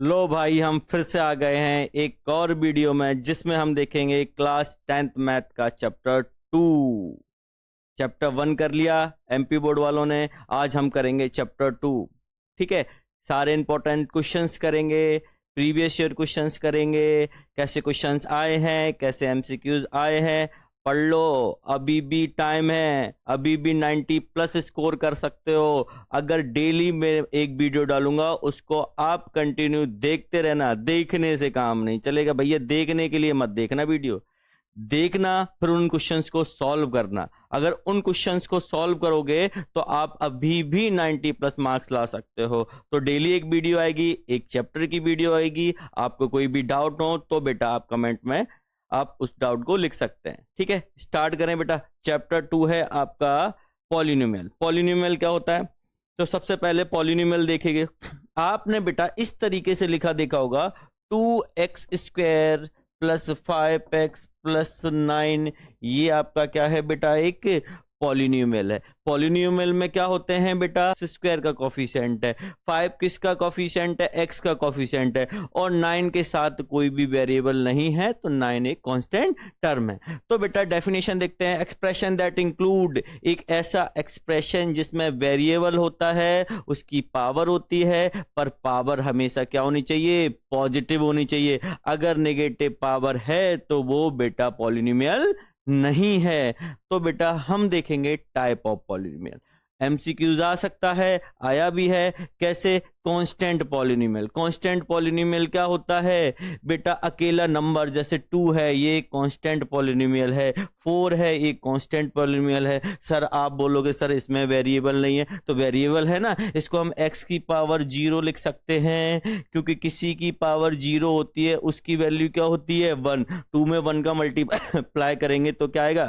लो भाई, हम फिर से आ गए हैं एक और वीडियो में जिसमें हम देखेंगे क्लास 10th मैथ का चैप्टर 2। चैप्टर 1 कर लिया एमपी बोर्ड वालों ने, आज हम करेंगे चैप्टर 2। ठीक है, सारे इंपॉर्टेंट क्वेश्चंस करेंगे, प्रीवियस ईयर क्वेश्चंस करेंगे, कैसे क्वेश्चंस आए हैं, कैसे एमसीक्यूज आए हैं। पढ़ लो, अभी भी टाइम है, अभी भी 90 प्लस स्कोर कर सकते हो। अगर डेली मैं एक वीडियो डालूंगा उसको आप कंटिन्यू देखते रहना, देखने से काम नहीं चलेगा भैया। देखने के लिए मत देखना वीडियो, देखना फिर उन क्वेश्चंस को सॉल्व करना। अगर उन क्वेश्चंस को सॉल्व करोगे तो आप अभी भी 90 प्लस मार्क्स ला सकते हो। तो डेली एक वीडियो आएगी, एक चैप्टर की वीडियो आएगी। आपको कोई भी डाउट हो तो बेटा आप कमेंट में आप उस डाउट को लिख सकते हैं। ठीक है, स्टार्ट करें बेटा। चैप्टर 2 है आपका पॉलिनोमियल। पॉलिनोमियल क्या होता है? तो सबसे पहले पॉलिनोमियल देखेंगे। आपने बेटा इस तरीके से लिखा देखा होगा, 2x² प्लस 5x प्लस 9। ये आपका क्या है बेटा? एक पॉलिनोमियल है। पॉलिनोमियल में क्या होते हैं बेटा? स्क्वायर का कॉफिशिएंट है, 5 किसका कॉफिशिएंट है? x का कॉफिशिएंट है, और 9 के साथ कोई भी वेरिएबल नहीं है, तो 9 एक कांस्टेंट टर्म है। तो बेटा डेफिनेशन देखते हैं। एक्सप्रेशन दैट इंक्लूड, एक ऐसा एक्सप्रेशन जिसमें वेरिएबल होता है, उसकी पावर होती है, पर पावर हमेशा क्या होनी चाहिए? पॉजिटिव होनी चाहिए। अगर नेगेटिव पावर है तो वो बेटा पॉलिनोमियल नहीं है। तो बेटा हम देखेंगे टाइप ऑफ पॉलिनोमियल। एमसीक्यूज आ सकता है, आया भी है। कैसे? Constant polynomial. कांस्टेंट पॉलिनोमियल क्या होता है बेटा? अकेला नंबर, जैसे 2 है ये कांस्टेंट पॉलिनोमियल है, 4 है ये कांस्टेंट पॉलिनोमियल है। सर आप बोलोगे सर इसमें वेरिएबल नहीं है, तो वेरिएबल है ना, इसको हम x की पावर 0 लिख सकते हैं, क्योंकि किसी की पावर 0 होती है उसकी वैल्यू क्या होती है? 1। 2 में 1 का मल्टीप्लाई करेंगे तो क्या आएगा?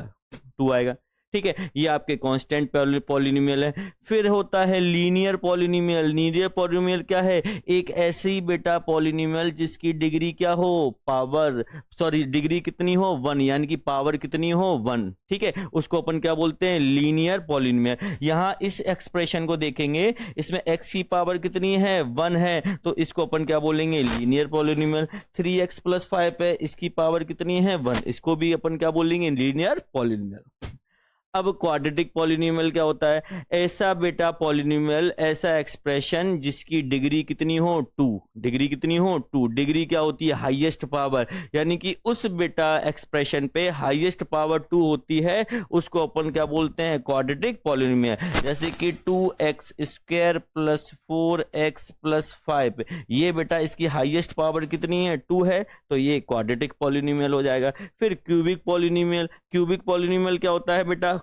2 आएगा। ठीक है, ये आपके कांस्टेंट पॉलिनोमियल है। फिर होता है लीनियर पॉलिनोमियल। लीनियर पॉलिनोमियल क्या है? एक ऐसी बेटा पॉलिनोमियल जिसकी डिग्री क्या हो? पावर, सॉरी डिग्री कितनी हो? 1, यानी कि पावर कितनी हो? 1। ठीक है, उसको अपन क्या बोलते हैं? Linear polynomial. यहां इस एक्सप्रेशन को देखेंगे, इसमें x की पावर कितनी है? 1 है, तो इसको अपन क्या बोलेंगे? Linear polynomial. 3x प्लस 5 है, इसकी पावर कितनी है? 1, इसको भी अपन क्या बोलेंगे? Linear polynomial. अब क्वाड्रेटिक पॉलिनोमियल क्या होता है? ऐसा बेटा पॉलिनोमियल, ऐसा एक्सप्रेशन जिसकी डिग्री कितनी हो? 2। डिग्री कितनी हो? 2। डिग्री क्या होती है? हाईएस्ट पावर, यानी कि उस बेटा एक्सप्रेशन पे हाईएस्ट पावर 2 होती है, उसको अपन क्या बोलते हैं? Quadratic polynomial. जैसे कि 2x² प्लस 4x प्लस 5, ये बेटा इसकी हाईएस्ट पावर कितनी है? 2 है, तो ये क्वाड्रेटिक पॉलिनोमियल हो जाएगा। फिर क्यूबिक पॉलिनोमियल। क्यूबिक पॉलिनोमियल क्या होता है बेटा?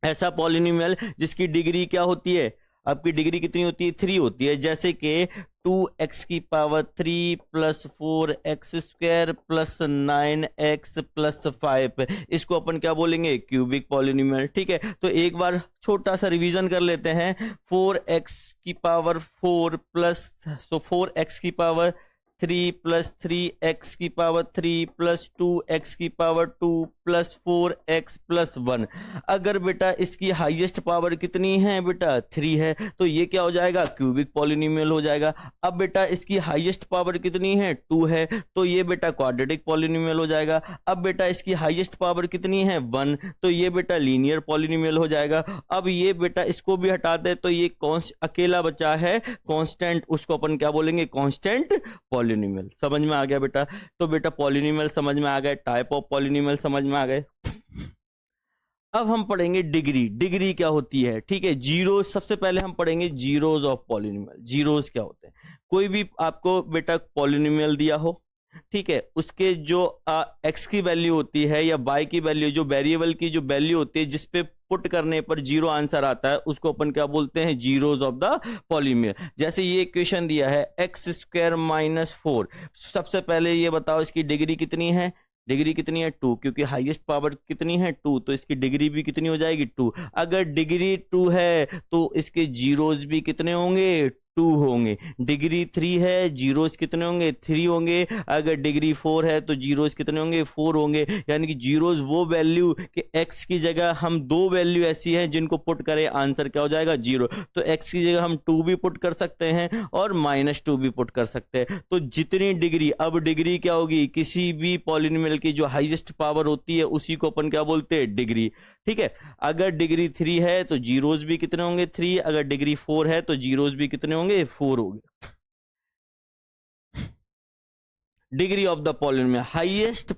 ऐसा पॉलिनोमियल जिसकी डिग्री क्या होती है? आपकी डिग्री कितनी होती है? 3 होती है। जैसे कि 2x की power 3 plus 4x² plus 9x plus 5, इसको अपन क्या बोलेंगे? Cubic polynomial. ठीक है, तो एक बार छोटा सा रिवीजन कर लेते हैं। 4x की पावर 4 प्लस, सो 4x की पावर 3 प्लस 3x की पावर 3 प्लस 2x की पावर 2 प्लस 4x प्लस 1। अगर बेटा इसकी हाईएस्ट पावर कितनी है बेटा? 3 है, तो ये क्या हो जाएगा? क्यूबिक पॉलिनोमियल हो जाएगा। अब बेटा इसकी हाईएस्ट पावर कितनी है? 2 है, तो ये बेटा क्वाड्रेटिक पॉलिनोमियल हो जाएगा। अब बेटा इसकी हाईएस्ट पावर कितनी है? 1, तो ये बेटा लीनियर पॉलिनोमियल हो जाएगा। अब ये बेटा इसको भी हटा दे तो ये अकेला बचा है कांस्टेंट, उसको अपन क्या बोलेंगे? Constant polynomial. समझ में आ गया बेटा? तो बेटा पॉलिनोमियल समझ में आ गए, टाइप ऑफ पॉलिनोमियल समझ में आ गए। अब हम पढ़ेंगे डिग्री। डिग्री क्या होती है? ठीक है, जीरो। सबसे पहले हम पढ़ेंगे जीरोज ऑफ पॉलिनोमियल। जीरोज क्या होते हैं? कोई भी आपको बेटा पॉलिनोमियल दिया हो, ठीक है, उसके जो x की वैल्यू होती है या y की वैल्यू, जो वेरिएबल की जो वैल्यू होती है जिसपे पुट करने पर 0 आंसर आता है, उसको अपन क्या बोलते हैं? Zeros of the polynomial. जैसे ये इक्वेशन दिया है x² माइनस 4। सबसे पहले ये बताओ इसकी डिग्री कितनी है? डिग्री कितनी है? 2, क्योंकि हाईएस्ट पावर कितनी है? 2, तो इसकी डिग्री भी कितनी हो जाएगी? 2। अगर डिग्री 2 है तो इसके जीरोज भी कितने होंगे? 2 होंगे। डिग्री 3 है, जीरोस कितने होंगे? 3 होंगे। अगर डिग्री 4 है तो जीरोस कितने होंगे? 4 होंगे। यानी कि जीरोस वो वैल्यू कि x की जगह हम दो वैल्यू ऐसी हैं जिनको पुट करें आंसर क्या हो जाएगा? 0। तो x की जगह हम 2 भी पुट कर सकते हैं और -2 भी पुट कर सकते हैं। तो जितनी डिग्री, अब डिग्री क्या होगी? किसी भी पॉलिनोमियल की जो हाईएस्ट पावर होती है उसी को अपन क्या बोलते हैं? डिग्री। ठीक है। अगर डिग्री 3 है तो जीरोस भी कितने होंगे? 3। अगर डिग्री 4 है तो जीरोस भी कितने होंगे? 4 होंगे। Degree of the polynomial, highest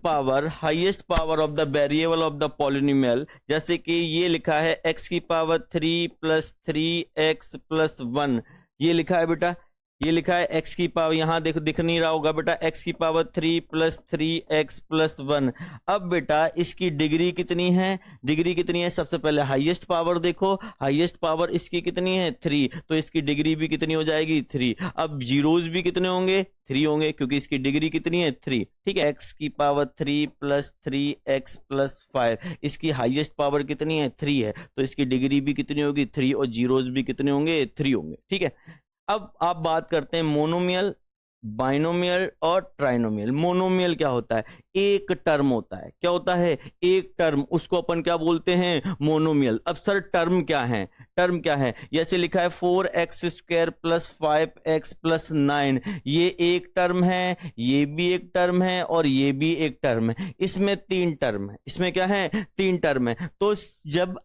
power of the variable of the polynomial, जैसे कि ये लिखा है x की पावर 3 + 3x+1, ये लिखा है बेटा, ये लिखा है x की पावर, यहां देखो दिख नहीं रहा होगा बेटा, x की पावर 3 + 3x+1। अब बेटा इसकी डिग्री कितनी है? डिग्री कितनी है? सबसे पहले हाईएस्ट पावर देखो, हाईएस्ट पावर इसकी कितनी है? 3, तो इसकी डिग्री भी कितनी हो जाएगी? 3। अब जीरोस भी कितने होंगे? 3 होंगे, क्योंकि इसकी डिग्री कितनी है? 3। ठीक है। x की पावर 3 + 3x+5, इसकी हाईएस्ट पावर कितनी है? 3 है, तो इसकी डिग्री भी कितनी होगी? 3, और जीरोस भी कितने होंगे? 3 होंगे। ठीक है। अब आप बात करते हैं मोनोमियल, बाइनोमियल और ट्राइनोमियल। मोनोमियल क्या होता है? एक टर्म होता है। क्या होता है? एक टर्म, उसको अपन क्या बोलते हैं? मोनोमियल। अब सर टर्म क्या है? टर्म क्या है? जैसे लिखा है 4x² + 5x+9, ये एक टर्म है, ये भी एक टर्म है और ये भी एक टर्म है। इसमें 3 टर्म है। इसमें क्या है? 3 टर्म है। तो जब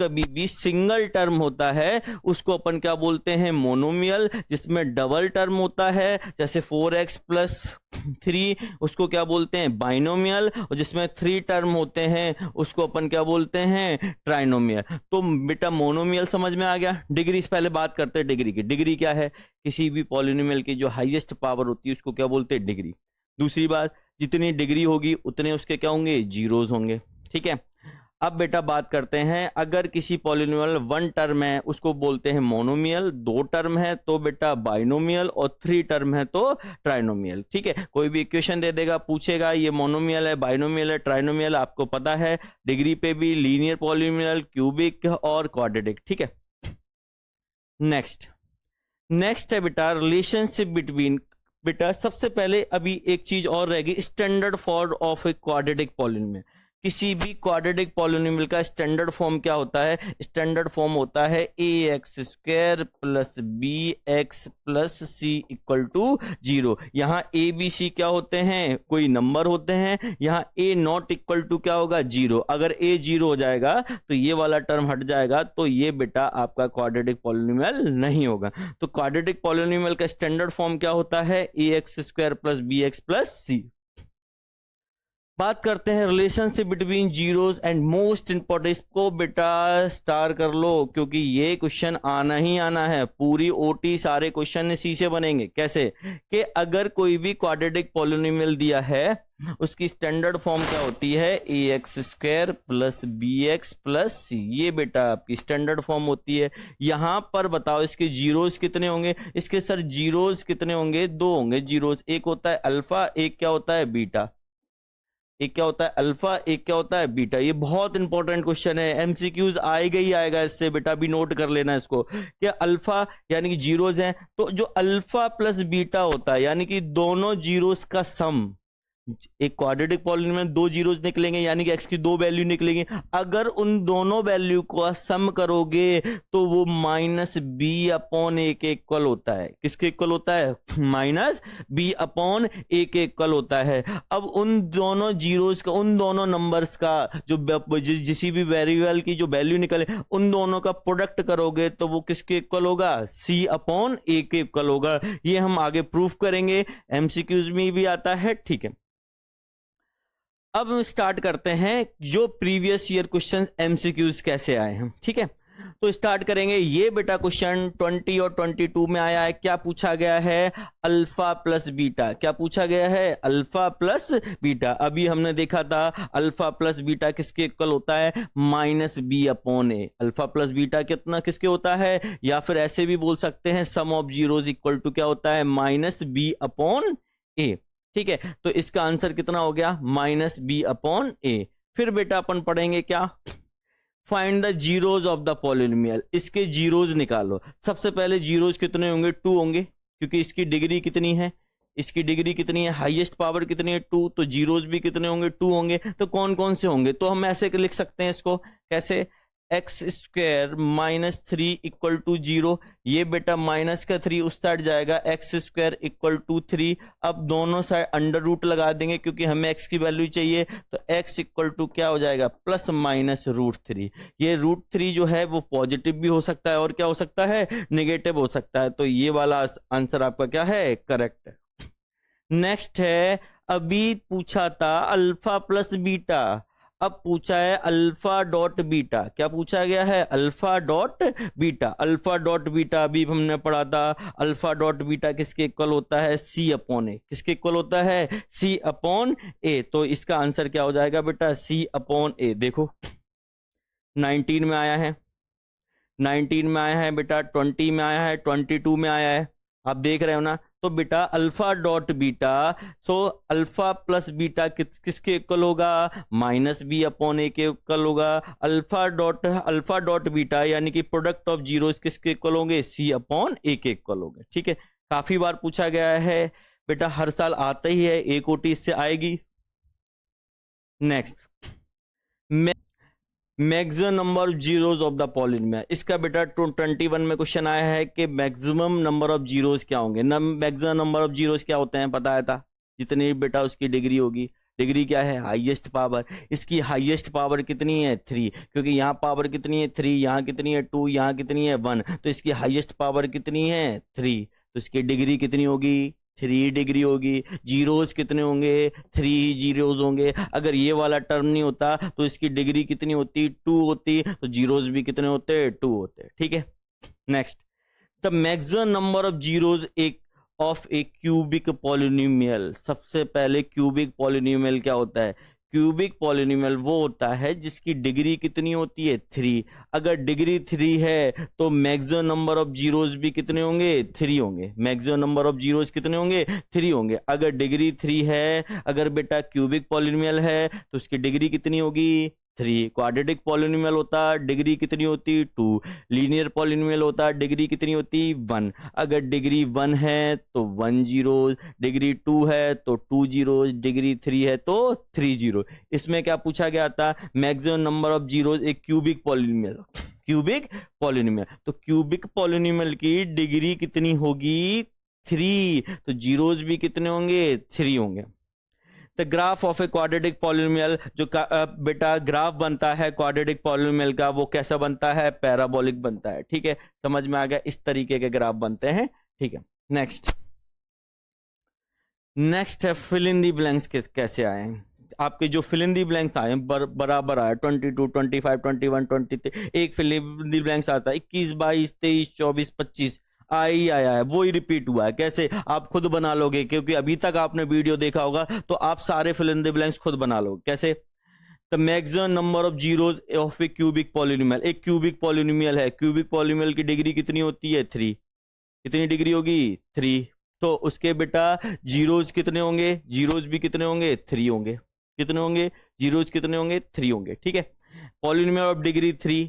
कभी भी सिंगल टर्म होता है उसको अपन क्या बोलते हैं? मोनोमियल। जिसमें डबल टर्म होता है जैसे 4x + 3, उसको क्या बोलते हैं? बाइनोमियल। और जिसमें 3 टर्म होते हैं उसको अपन क्या बोलते हैं? ट्राइनोमियल। तो बेटा मोनोमियल समझ में आ गया। डिग्री से पहले बात करते हैं डिग्री की। डिग्री क्या है? किसी भी पॉलिनोमियल की जो हाईएस्ट पावर होती है उसको क्या बोलते हैं? डिग्री। दूसरी बात, जितनी डिग्री होगी उतने उसके क्या होंगे? जीरोस होंगे। ठीक है। अब बेटा बात करते हैं, अगर किसी पॉलिनोमियल 1 टर्म है उसको बोलते हैं मोनोमियल, 2 टर्म है तो बेटा बाइनोमियल, और 3 टर्म है तो ट्राइनोमियल। ठीक है। कोई भी इक्वेशन दे देगा, पूछेगा ये मोनोमियल है, बाइनोमियल है, ट्राइनोमियल, आपको पता है डिग्री पे भी लीनियर पॉलिनोमियल, क्यूबिक और क्वाड्रेटिक। ठीक है। नेक्स्ट है बेटा रिलेशनशिप बिटवीन। बेटा सबसे पहले अभी एक चीज और रहेगी, standard form of a quadratic polynomial. किसी भी क्वाड्रेटिक पॉलिनोमियल का स्टैंडर्ड फॉर्म क्या होता है? स्टैंडर्ड फॉर्म होता है ax² + bx + c = 0। यहाँ a b c क्या होते हैं? कोई नंबर होते हैं। यहाँ a नॉट इक्वल टू क्या होगा? 0। अगर a 0 हो जाएगा तो ये वाला टर्म हट जाएगा, तो ये बेटा आपका क्वाड्रेटिक पॉलिनोमियल नहीं होगा। तो क्वाड्रेटिक पॉलिनोमियल का स्टैंडर्ड फॉर्म क्या होता है? ax² + bx + c। बात करते हैं relationship between zeros and most important. इसको बेटा स्टार कर लो, क्योंकि ये क्वेश्चन आना ही आना है। पूरी ओटी सारे क्वेश्चन इसी से बनेंगे। कैसे? कि अगर कोई भी क्वाड्रेटिक पॉलिनोमियल दिया है उसकी स्टैंडर्ड फॉर्म क्या होती है? ax² + bx + c। ये बेटा आपकी स्टैंडर्ड फॉर्म होती है। यहां पर बताओ इसके जीरोस कितने होंगे? इसके सर जीरोस कितने होंगे? 2 होंगे जीरोस। एक होता है अल्फा, एक क्या होता है? बीटा। एक क्या होता है? अल्फा, एक क्या होता है? बीटा। ये बहुत इंपॉर्टेंट क्वेश्चन है, एमसीक्यूज आएगा ही आएगा इससे, बेटा भी नोट कर लेना इसको। क्या अल्फा यानी कि जीरोज हैं, तो जो अल्फा प्लस बीटा होता है यानी कि दोनों जीरोस का सम, एक क्वाड्रेटिक पॉलिनोमियल में 2 जीरोस निकलेंगे यानी कि x की 2 वैल्यू निकलेंगी। अगर उन दोनों वैल्यू को सम करोगे तो वो -b/a के इक्वल होता है। किसके इक्वल होता है? -b/a के इक्वल होता है। अब उन दोनों जीरोस का, उन दोनों नंबर्स का जो जिसी भी वेरिएबल की जो वैल्यू निकले उन दोनों का प्रोडक्ट करोगे तो वो किसके इक्वल होगा? c/a के इक्वल होगा। ये हम आगे प्रूफ करेंगे, एमसीक्यूज में भी आता है। ठीक है। अब हम स्टार्ट करते हैं जो प्रीवियस ईयर क्वेश्चन एमसीक्यूज कैसे आए हैं। ठीक है। तो स्टार्ट करेंगे। ये बेटा क्वेश्चन 20 और 22 में आया है। क्या पूछा गया है? Alpha plus beta. क्या पूछा गया है? Alpha plus beta. अभी हमने देखा था अल्फा प्लस बीटा किसके इक्वल होता है? -b/a। अल्फा प्लस बीटा कितना किसके होता है? या फिर ऐसे भी बोल सकते हैं सम ऑफ जीरोज इक्वल टू क्या होता है? -b/a। ठीक है। तो इसका आंसर कितना हो गया? -b/a। फिर बेटा अपन पढ़ेंगे क्या? Find the zeros of the polynomial, इसके जीरोज निकालो। सबसे पहले जीरोज कितने होंगे, 2 होंगे, क्योंकि इसकी डिग्री कितनी है, इसकी डिग्री कितनी है, हाईएस्ट पावर कितनी है 2, तो जीरोज भी कितने होंगे 2 होंगे। तो कौन कौन से होंगे, तो हम ऐसे लिख सकते हैं इसको, कैसे, x square minus 3 equal to 0, ये बेटा माइनस का 3 उस साइड जाएगा, एक्स स्क्वायर इक्वल टू 3। अब दोनों साइड अंडर रूट लगा देंगे क्योंकि हमें एक्स की वैल्यू चाहिए, तो एक्स इक्वल टू क्या हो जाएगा, प्लस माइनस √3। ये √3 जो है वो पॉजिटिव भी हो सकता है और क्या हो सकता है, नेगेटिव हो सकता है। तो ये वाला आंसर आपका क्या है, करेक्ट है। नेक्स्ट है, अभी पूछा था अल्फा प्लस बीटा, अब पूछा है अल्फा डॉट बीटा। क्या पूछा गया है, alpha dot beta. Alpha dot beta अभी हमने पढ़ा था, अल्फा डॉट बीटा किसके इक्वल होता है, C अपॉन ए। किसके इक्वल होता है, C अपॉन ए। तो इसका आंसर क्या हो जाएगा बेटा, C अपॉन ए। देखो 19 में आया है, 19 में आया है बेटा, 20 में आया है, 22 में आया है, आप देख रहे हो ना। तो बेटा alpha dot beta, so alpha plus beta किसके इक्वल होगा, माइनस बी अपॉन ए के इक्वल होगा। अल्फा डॉट बीटा यानी कि प्रोडक्ट ऑफ जीरोस किसके इक्वल होंगे, C अपॉन ए के इक्वल होंगे। ठीक है, काफी बार पूछा गया है बेटा, हर साल आता ही है, एक कोटि इससे आएगी। Next, maximum number of zeros of the polynomial. इसका बेटा 21 में क्वेश्चन आया है कि मैक्सिमम नंबर ऑफ जीरोस क्या होंगे। मैक्सिमम नंबर ऑफ जीरोस क्या होते हैं, बताया था, जितनी बेटा उसकी डिग्री होगी। डिग्री क्या है, हाईएस्ट पावर। इसकी हाईएस्ट पावर कितनी है, 3, क्योंकि यहाँ पावर कितनी है 3, यहाँ कितनी है 2, यहाँ कितनी है 1, तो इसकी हाईएस्ट पावर कितनी है 3, तो इसकी डिग्री कितनी होगी, 3 डिग्री होगी। जीरोस कितने होंगे, 3 जीरोस होंगे। अगर ये वाला टर्म नहीं होता तो इसकी डिग्री कितनी होती, 2 होती, तो जीरोस भी कितने होते, 2 होते। ठीक है, next, the maximum number of zeros of A cubic polynomial. सबसे पहले क्यूबिक पॉलिनोमियल क्या होता है, क्यूबिक पॉलिनोमियल वो होता है जिसकी डिग्री कितनी होती है, 3। अगर डिग्री 3 है तो मैक्सिमम नंबर ऑफ जीरोस भी कितने होंगे, 3 होंगे। मैक्सिमम नंबर ऑफ जीरोस कितने होंगे, 3 होंगे। अगर डिग्री 3 है, अगर बेटा क्यूबिक पॉलिनोमियल है तो उसकी डिग्री कितनी होगी, 3। क्वाड्रेटिक पॉलिनोमियल होता डिग्री कितनी होती, 2। लीनियर पॉलिनोमियल होता डिग्री कितनी होती, 1। अगर डिग्री 1 है तो 1 जीरो, डिग्री 2 है तो 2 जीरो, डिग्री 3 है तो 3 जीरो। इसमें क्या पूछा गया था, मैक्सिमम नंबर ऑफ जीरोस एक क्यूबिक पॉलिनोमियल, क्यूबिक पॉलिनोमियल। तो क्यूबिक पॉलिनोमियल की डिग्री कितनी होगी, 3, तो जीरोस भी कितने होंगे, 3 होंगे। The graph of a quadratic polynomial, जो बेटा ग्राफ बनता है क्वाड्रेटिक पॉलिनोमियल का, वो कैसा बनता है, पैराबोलिक बनता है। ठीक है, समझ में आ गया, इस तरीके के ग्राफ बनते हैं। ठीक है, नेक्स्ट है फिल इन दी ब्लैंक्स कैसे आए। आपके जो फिल इन दी ब्लैंक्स आए बराबर आए, 22, 25, 21, 23, एक फिल इन दी ब्लैंक्स आता है 21, 22, 23, 24, 25 आया है, वो ही रिपीट हुआ है। कैसे, आप खुद बना लोगे, क्योंकि अभी तक आपने वीडियो देखा होगा तो आप सारे फिल इन द ब्लैंक्स खुद बना लोगे। कैसे, the maximum number of zeros of A cubic polynomial. एक क्यूबिक पॉलिनोमियल है, क्यूबिक पॉलिनोमियल की डिग्री कितनी होती है, 3। कितनी डिग्री होगी, 3। तो उसके बेटा जीरोस कितने होंगे, जीरोस भी कितने होंगे, 3 होंगे। कितने होंगे, जीरोस कितने होंगे, 3 होंगे। ठीक है, पॉलिनोमियल ऑफ डिग्री 3,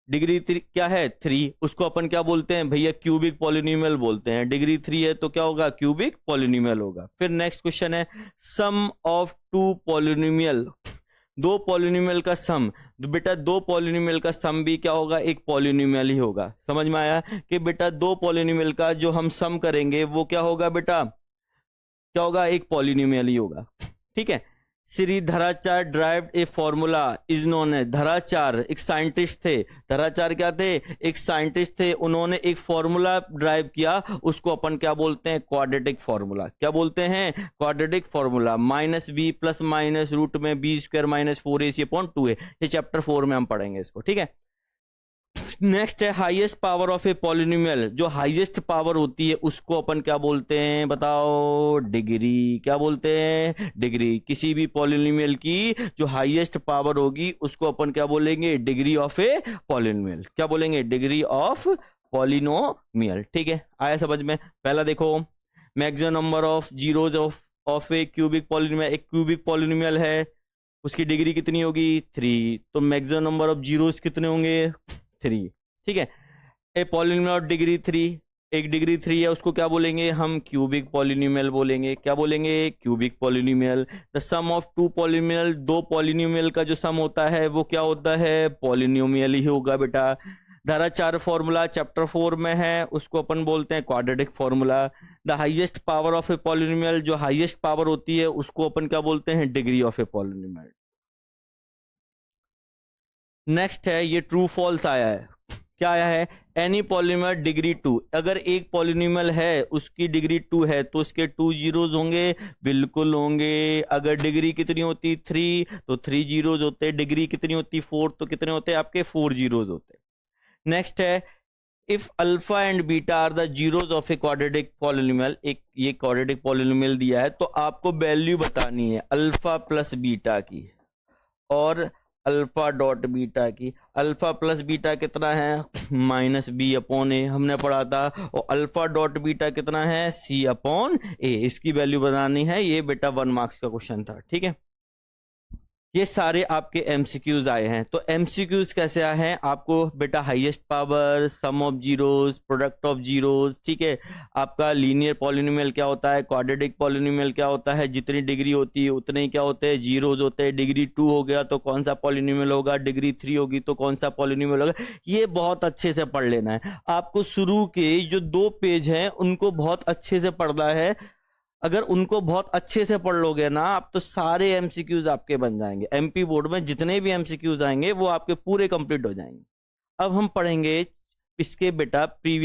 डिग्री 3 क्या है, 3, उसको अपन क्या बोलते हैं भैया, क्यूबिक पॉलिनोमियल बोलते हैं। डिग्री 3 है तो क्या होगा, क्यूबिक पॉलिनोमियल होगा। फिर नेक्स्ट क्वेश्चन है, सम ऑफ 2 पॉलिनोमियल। 2 पॉलिनोमियल का सम, तो बेटा 2 पॉलिनोमियल का सम भी क्या होगा, एक पॉलिनोमियल ही होगा। समझ में आया कि बेटा 2 पॉलिनोमियल का जो हम सम करेंगे वो क्या होगा बेटा, क्या होगा, एक पॉलिनोमियल ही होगा। ठीक है, Shri Dharacharya derived a formula is known है। धराचार्य एक साइंटिस्ट थे, धराचार्य क्या थे, एक साइंटिस्ट थे, उन्होंने एक फॉर्मूला ड्राइव किया, उसको अपन क्या बोलते हैं, क्वाड्रेटिक फॉर्मूला। क्या बोलते हैं, quadratic formula. Minus b plus minus root में b square minus 4ac upon 2a, ये चैप्टर 4 में हम पढ़ेंगे इसको। ठीक है, नेक्स्ट है highest power of a polynomial. जो हाईएस्ट पावर होती है उसको अपन क्या बोलते हैं, बताओ, डिग्री। क्या बोलते हैं, डिग्री। किसी भी पॉलिनोमियल की जो हाईएस्ट पावर होगी उसको अपन क्या बोलेंगे, डिग्री ऑफ ए पॉलिनोमियल। क्या बोलेंगे, डिग्री ऑफ पॉलिनोमियल। ठीक है, आया समझ में। पहला देखो, maximum number of zeros of A cubic polynomial. एक क्यूबिक पॉलिनोमियल है, उसकी डिग्री कितनी होगी 3, तो मैक्सिमम नंबर ऑफ जीरोस कितने होंगे 3। ठीक है, ए पॉलिनोमियल ऑफ डिग्री 3, एक डिग्री 3 है उसको क्या बोलेंगे हम क्यूबिक पॉलिनोमियल बोलेंगे। क्या बोलेंगे cubic polynomial. The sum of two polynomial, दो पॉलिनोमियल का जो सम होता है वो क्या होता है पॉलिनोमियल ही होगा बेटा। धारा 4 फॉर्मूला चैप्टर 4 में है, उसको अपन बोलते हैं quadratic formula. The highest power of a polynomial, जो हाईएस्ट पावर होती है उसको अपन क्या बोलते हैं degree of a polynomial. Next है ये ट्रू फॉल्स आया है। क्या आया है एनी पॉलिनोमियल डिग्री 2, अगर एक पॉलिनोमियल है उसकी डिग्री 2 है तो उसके 2 जीरोज होंगे, बिल्कुल होंगे। अगर डिग्री कितनी होती 3 तो 3 जीरोज होते, डिग्री कितनी होती 4 तो कितने होते आपके 4 जीरोज होते। नेक्स्ट है if alpha and beta are the zeros of a quadratic polynomial, एक ये क्वाड्रेटिक पॉलिनोमियल दिया है तो आपको वैल्यू बतानी है अल्फा प्लस बीटा की और अल्फा डॉट बीटा की। अल्फा प्लस बीटा कितना है -b/a हमने पढ़ा था, और अल्फा डॉट बीटा कितना है c/a, इसकी वैल्यू बनानी है। ये बेटा 1 मार्क्स का क्वेश्चन था। ठीक है, ये सारे आपके एमसीक्यूज आए हैं। तो एमसीक्यूज कैसे आए हैं आपको बेटा highest power, sum of zeros, product of zeros. ठीक है, आपका लीनियर पॉलिनोमियल क्या होता है, क्वाड्रेटिक पॉलिनोमियल क्या होता है, जितनी डिग्री होती है उतने ही क्या होते हैं जीरोस होते हैं। डिग्री 2 हो गया तो कौन सा पॉलिनोमियल होगा, डिग्री 3 होगी तो कौन सा पॉलिनोमियल होगा। ये बहुत अच्छे से पढ़ लेना है आपको। शुरू के जो 2 पेज हैं उनको बहुत अच्छे से पढ़ना है। अगर उनको बहुत अच्छे से पढ़ लोगे ना आप तो सारे एमसीक्यूज आपके बन जाएंगे। एमपी बोर्ड में जितने भी एमसीक्यूज आएंगे वो आपके पूरे कंप्लीट हो जाएंगे। अब हम पढ़ेंगे इसके बेटा प्रीवियस